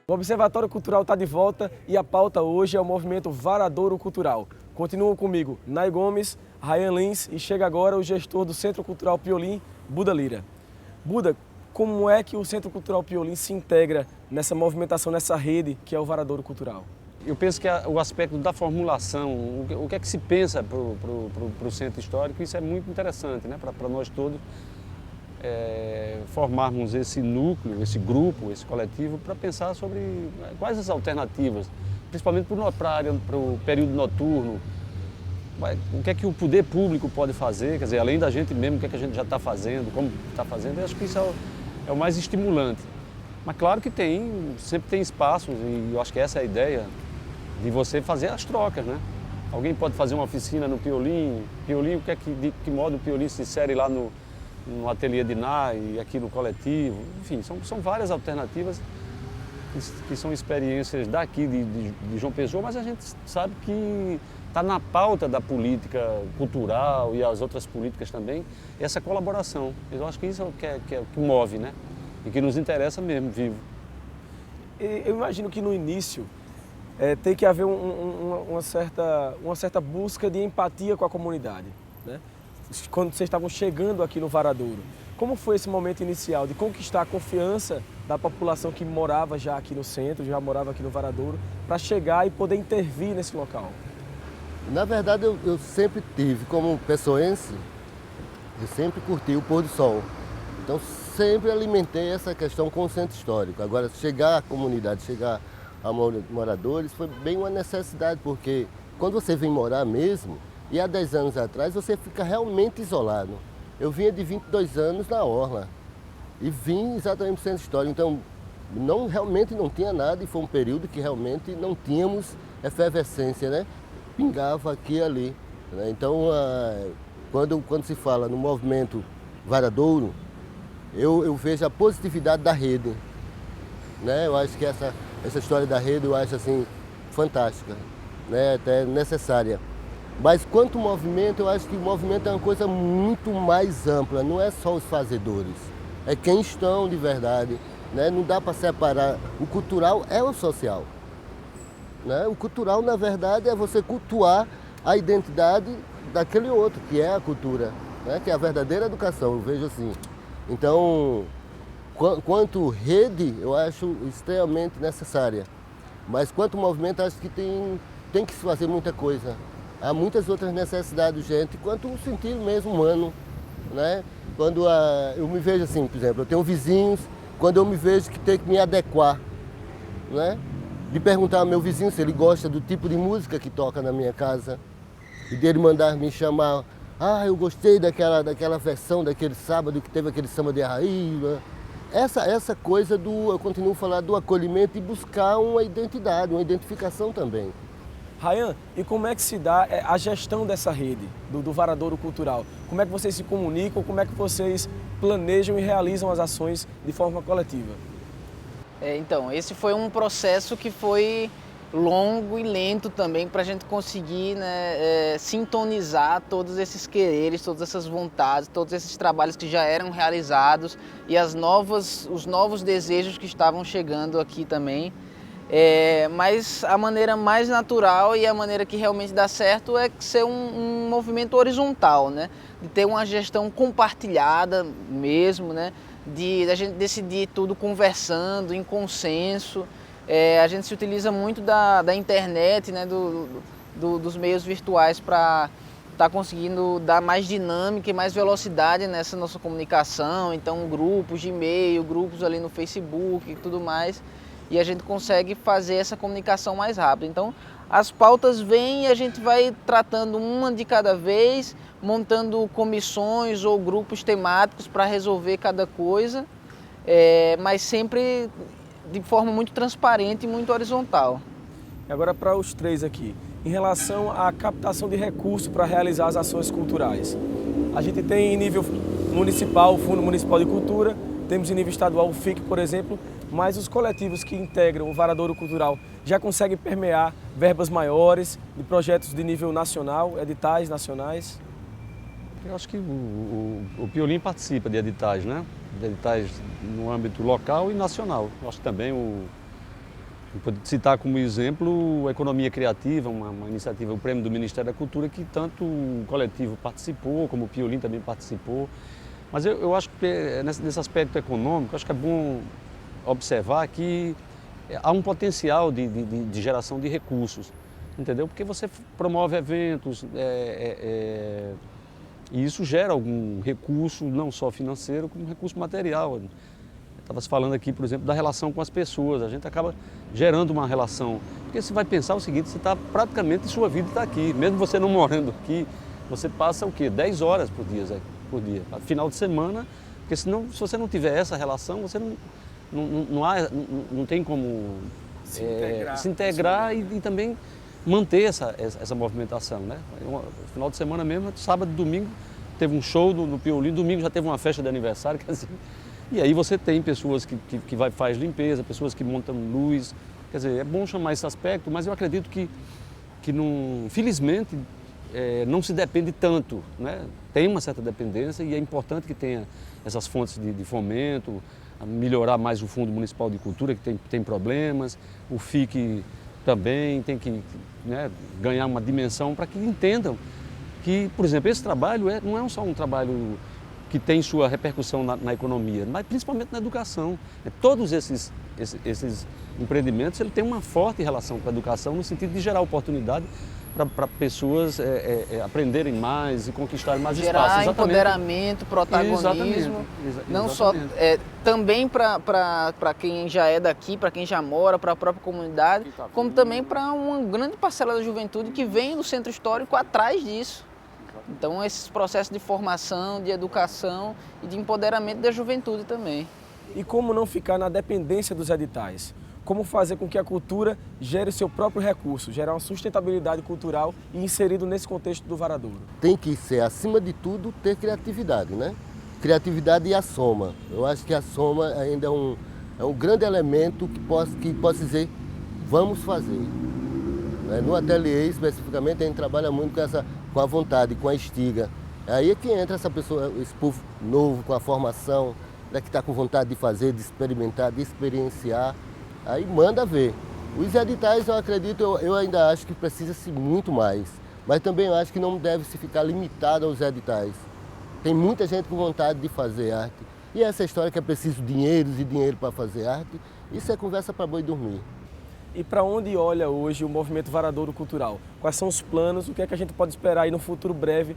O Observatório Cultural está de volta e a pauta hoje é o movimento Varadouro Cultural. Continuam comigo Nay Gomes, Ryan Lins e chega agora o gestor do Centro Cultural Piolim, Buda Lira. Buda, como é que o Centro Cultural Piolim se integra nessa movimentação, nessa rede que é o Varadouro Cultural? Eu penso que o aspecto da formulação, o que é que se pensa para o centro histórico, isso é muito interessante, né? Para nós todos formarmos esse núcleo, esse grupo, esse coletivo, para pensar sobre quais as alternativas, principalmente para o período noturno, o que é que o poder público pode fazer, quer dizer, além da gente mesmo, o que é que a gente já está fazendo, como está fazendo, eu acho que isso é o mais estimulante. Mas claro que sempre tem espaços, e eu acho que essa é a ideia, de você fazer as trocas, né? Alguém pode fazer uma oficina no Piolim, de que modo o Piolim se insere lá no ateliê de Nay, aqui no coletivo, enfim, são várias alternativas que são experiências daqui de João Pessoa, mas a gente sabe que está na pauta da política cultural e as outras políticas também, essa colaboração. Eu acho que isso é o que move, né? E que nos interessa mesmo, vivo. Eu imagino que no início tem que haver uma certa busca de empatia com a comunidade, né? Quando vocês estavam chegando aqui no Varadouro, como foi esse momento inicial de conquistar a confiança da população que morava já aqui no centro, já morava aqui no Varadouro, para chegar e poder intervir nesse local? Na verdade, eu sempre tive, como pessoense, eu sempre curti o pôr do sol. Então, sempre alimentei essa questão com o centro histórico. Agora, chegar à comunidade, chegar a moradores, foi bem uma necessidade, porque quando você vem morar mesmo, e há 10 anos atrás, você fica realmente isolado. Eu vinha de 22 anos na Orla e vim exatamente para o centro histórico. Então, realmente não tinha nada e foi um período que realmente não tínhamos efervescência, né? Pingava aqui e ali, né? Então, quando se fala no movimento Varadouro, eu vejo a positividade da rede, né? Eu acho que essa história da rede eu acho assim fantástica, né? Até necessária. Mas quanto ao movimento, eu acho que o movimento é uma coisa muito mais ampla, não é só os fazedores, é quem estão de verdade, né? Não dá para separar, o cultural é o social, né? O cultural, na verdade, é você cultuar a identidade daquele outro, que é a cultura, né? Que é a verdadeira educação, eu vejo assim. Então, quanto rede, eu acho extremamente necessária, mas quanto movimento, acho que tem que se fazer muita coisa. Há muitas outras necessidades, gente, quanto o sentido mesmo humano, né? Quando eu me vejo assim, por exemplo, eu tenho vizinhos, quando eu me vejo que tenho que me adequar, né? De perguntar ao meu vizinho se ele gosta do tipo de música que toca na minha casa, e dele mandar me chamar, eu gostei daquela versão, daquele sábado que teve aquele samba de Arraíba. Essa coisa eu continuo a falar do acolhimento e buscar uma identidade, uma identificação também. Ryan, e como é que se dá a gestão dessa rede, do Varadouro Cultural? Como é que vocês se comunicam, como é que vocês planejam e realizam as ações de forma coletiva? Então, esse foi um processo que foi longo e lento também para a gente conseguir, né, sintonizar todos esses quereres, todas essas vontades, todos esses trabalhos que já eram realizados e os novos desejos que estavam chegando aqui também. Mas a maneira mais natural e a maneira que realmente dá certo é ser um movimento horizontal, né? De ter uma gestão compartilhada mesmo, né? De a gente decidir tudo conversando, em consenso. A gente se utiliza muito da internet, né? Dos meios virtuais para estar conseguindo dar mais dinâmica e mais velocidade nessa nossa comunicação. Então, grupos de e-mail, grupos ali no Facebook e tudo mais. E a gente consegue fazer essa comunicação mais rápido. Então, as pautas vêm e a gente vai tratando uma de cada vez, montando comissões ou grupos temáticos para resolver cada coisa, mas sempre de forma muito transparente e muito horizontal. E agora para os três aqui, em relação à captação de recursos para realizar as ações culturais. A gente tem em nível municipal o Fundo Municipal de Cultura, temos em nível estadual o FIC, por exemplo, mas os coletivos que integram o Varadouro Cultural já conseguem permear verbas maiores de projetos de nível nacional, editais nacionais? Eu acho que o Piolim participa de editais, né? De editais no âmbito local e nacional. Eu acho que também Pode citar como exemplo a Economia Criativa, uma iniciativa, o prêmio do Ministério da Cultura, que tanto o coletivo participou, como o Piolim também participou. Mas eu acho que nesse aspecto econômico, acho que é bom observar que há um potencial de geração de recursos, entendeu? Porque você promove eventos e isso gera algum recurso, não só financeiro, como recurso material. Estava se falando aqui, por exemplo, da relação com as pessoas. A gente acaba gerando uma relação. Porque você vai pensar o seguinte, você está praticamente, sua vida está aqui. Mesmo você não morando aqui, você passa o quê? 10 horas por dia. Final de semana, porque senão, se você não tiver essa relação, você não tem como se integrar e também manter essa movimentação, né? Final de semana mesmo, sábado e domingo, teve um show no Piolim, domingo já teve uma festa de aniversário, quer dizer, e aí você tem pessoas que faz limpeza, pessoas que montam luz, quer dizer, é bom chamar esse aspecto, mas eu acredito que não, felizmente, não se depende tanto, né? Tem uma certa dependência e é importante que tenha essas fontes de fomento, melhorar mais o Fundo Municipal de Cultura, que tem problemas, o FIC também tem que, né, ganhar uma dimensão para que entendam que, por exemplo, esse trabalho não é só um trabalho que tem sua repercussão na economia, mas principalmente na educação. Todos esses empreendimentos têm uma forte relação com a educação no sentido de gerar oportunidade para pessoas aprenderem mais e conquistarem mais espaços. Gerar empoderamento, protagonismo, não só também para quem já é daqui, para quem já mora, para a própria comunidade, como também para uma grande parcela da juventude que vem do centro histórico atrás disso. Então, esses processos de formação, de educação e de empoderamento da juventude também. E como não ficar na dependência dos editais? Como fazer com que a cultura gere o seu próprio recurso, gerar uma sustentabilidade cultural e inserido nesse contexto do Varadouro? Tem que ser, acima de tudo, ter criatividade, né? Criatividade e a soma. Eu acho que a soma ainda é um grande elemento que posso dizer, vamos fazer. No ateliê, especificamente, a gente trabalha muito com a vontade, com a estiga. Aí é que entra essa pessoa, esse povo novo, com a formação, que está com vontade de fazer, de experimentar, de experienciar. Aí manda ver. Os editais, eu acredito, eu ainda acho que precisa-se muito mais. Mas também eu acho que não deve se ficar limitado aos editais. Tem muita gente com vontade de fazer arte. E essa história que é preciso dinheiros e dinheiro para fazer arte, isso é conversa para boi dormir. E para onde olha hoje o movimento Varadouro Cultural? Quais são os planos? O que é que a gente pode esperar aí no futuro breve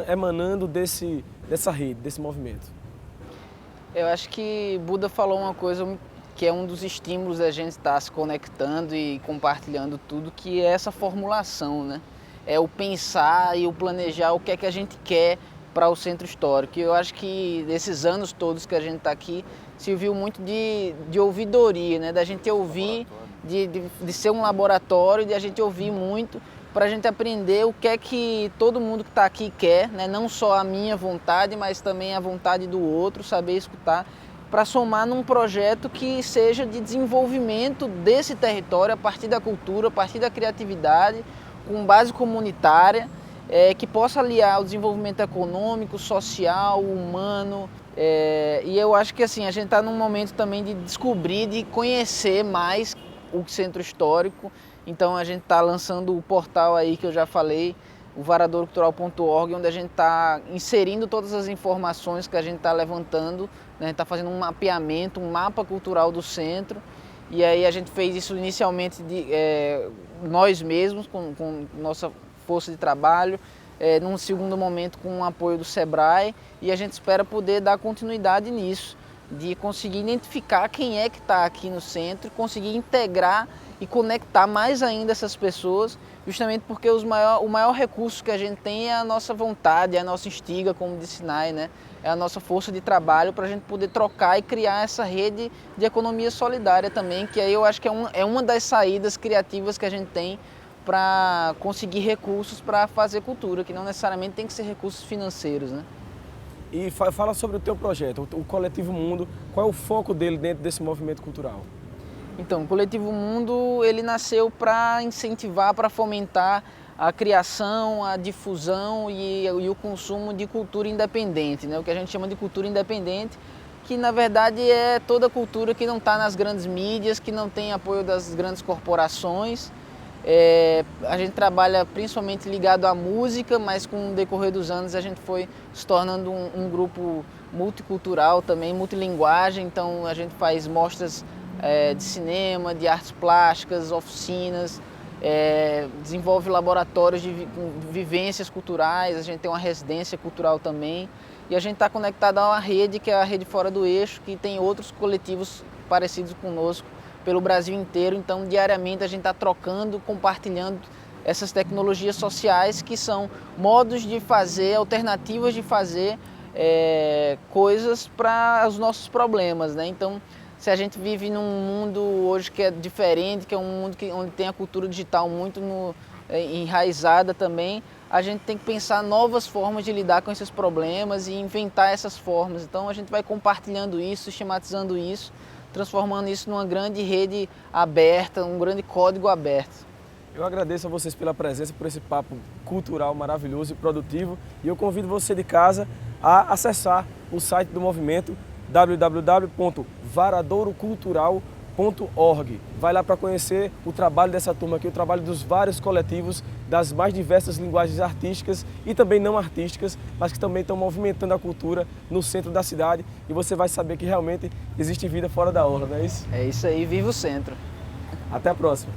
emanando dessa rede, desse movimento? Eu acho que Buda falou uma coisa que é um dos estímulos da gente estar se conectando e compartilhando tudo, que é essa formulação, né? É o pensar e o planejar o que é que a gente quer para o centro histórico. E eu acho que nesses anos todos que a gente está aqui, serviu muito de ouvidoria, né? Da gente ouvir, de ser um laboratório, de a gente ouvir muito, para a gente aprender o que é que todo mundo que está aqui quer, né? Não só a minha vontade, mas também a vontade do outro, saber escutar, para somar num projeto que seja de desenvolvimento desse território a partir da cultura, a partir da criatividade, com base comunitária, que possa aliar o desenvolvimento econômico, social, humano. E eu acho que assim, a gente está num momento também de descobrir, de conhecer mais o centro histórico. Então a gente está lançando o portal aí que eu já falei, o varadourocultural.org, onde a gente está inserindo todas as informações que a gente está levantando, né? A gente está fazendo um mapeamento, um mapa cultural do centro, e aí a gente fez isso inicialmente nós mesmos, com nossa força de trabalho, num segundo momento com o apoio do SEBRAE, e a gente espera poder dar continuidade nisso, de conseguir identificar quem é que está aqui no centro, conseguir integrar e conectar mais ainda essas pessoas, justamente porque o maior recurso que a gente tem é a nossa vontade, é a nossa estiga, como disse Nai, né? É a nossa força de trabalho para a gente poder trocar e criar essa rede de economia solidária também, que aí eu acho que é uma das saídas criativas que a gente tem para conseguir recursos para fazer cultura, que não necessariamente tem que ser recursos financeiros, né? E fala sobre o teu projeto, o Coletivo Mundo, qual é o foco dele dentro desse movimento cultural? Então, o Coletivo Mundo, ele nasceu para incentivar, para fomentar a criação, a difusão e o consumo de cultura independente, né? O que a gente chama de cultura independente, que na verdade é toda cultura que não está nas grandes mídias, que não tem apoio das grandes corporações. A gente trabalha principalmente ligado à música, mas com o decorrer dos anos a gente foi se tornando um grupo multicultural também, multilinguagem. Então a gente faz mostras de cinema, de artes plásticas, oficinas, desenvolve laboratórios de vivências culturais, a gente tem uma residência cultural também. E a gente está conectado a uma rede, que é a Rede Fora do Eixo, que tem outros coletivos parecidos conosco pelo Brasil inteiro. Então, diariamente, a gente está trocando, compartilhando essas tecnologias sociais, que são modos de fazer, alternativas de fazer coisas para os nossos problemas, né? Então, se a gente vive num mundo hoje que é diferente, que é um mundo onde tem a cultura digital muito enraizada também, a gente tem que pensar novas formas de lidar com esses problemas e inventar essas formas. Então a gente vai compartilhando isso, sistematizando isso, transformando isso numa grande rede aberta, um grande código aberto. Eu agradeço a vocês pela presença, por esse papo cultural maravilhoso e produtivo. E eu convido você de casa a acessar o site do movimento www.varadourocultural.org. Vai lá para conhecer o trabalho dessa turma aqui, o trabalho dos vários coletivos, das mais diversas linguagens artísticas e também não artísticas, mas que também estão movimentando a cultura no centro da cidade, e você vai saber que realmente existe vida fora da orla, não é isso? É isso aí, viva o centro! Até a próxima!